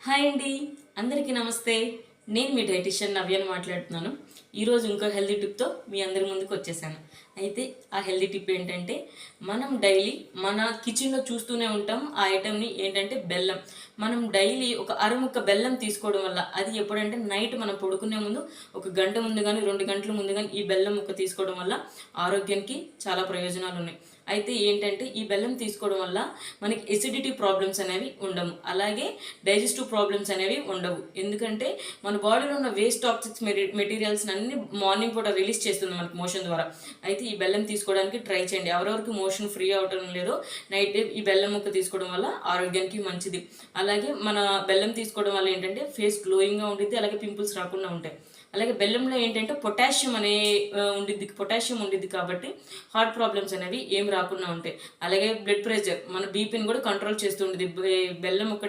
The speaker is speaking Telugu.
హాయ్ అండి, అందరికీ నమస్తే. నేను మీ డైటిషియన్ నవ్యని మాట్లాడుతున్నాను. ఈరోజు ఇంకో హెల్దీ టిప్తో మీ అందరి ముందుకు వచ్చేసాను. అయితే ఆ హెల్దీ టిప్ ఏంటంటే, మనం డైలీ మన కిచెన్లో చూస్తూనే ఉంటాం ఆ ఐటెంని, ఏంటంటే బెల్లం. మనం డైలీ ఒక అరముక్క బెల్లం తీసుకోవడం వల్ల, అది ఎప్పుడంటే నైట్ మనం పడుకునే ముందు ఒక గంట ముందు కానీ 2 గంటల ముందు కానీ ఈ బెల్లం ముక్క తీసుకోవడం వల్ల ఆరోగ్యానికి చాలా ప్రయోజనాలు ఉన్నాయి. అయితే ఏంటంటే ఈ బెల్లం తీసుకోవడం వల్ల మనకి ఎసిడిటీ ప్రాబ్లమ్స్ అనేవి ఉండవు, అలాగే డైజెస్టివ్ ప్రాబ్లమ్స్ అనేవి ఉండవు. ఎందుకంటే మన బాడీలో ఉన్న వేస్ట్ టాక్సిక్స్ మెటీరియల్స్ అన్ని మార్నింగ్ పూట రిలీజ్ చేస్తుంది మనకి మోషన్ ద్వారా. అయితే ఈ బెల్లం తీసుకోవడానికి ట్రై చేయండి. ఎవరెవరికి మోషన్ ఫ్రీ అవటం లేదో నైట్ ఈ బెల్లం ముక్క తీసుకోవడం వల్ల ఆరోగ్యానికి మంచిది. అలాగే మన బెల్లం తీసుకోవడం వల్ల ఏంటంటే ఫేస్ గ్లోయింగ్గా ఉంటుంది, అలాగే పింపుల్స్ రాకుండా ఉంటాయి. అలాగే బెల్లంలో ఏంటంటే పొటాషియం ఉండిద్ది కాబట్టి హార్ట్ ప్రాబ్లమ్స్ అనేవి ఏం రాకుండా ఉంటాయి. అలాగే బ్లడ్ ప్రెషర్, మన బీపీని కూడా కంట్రోల్ చేస్తూ ఉంటుంది బెల్లం ఒక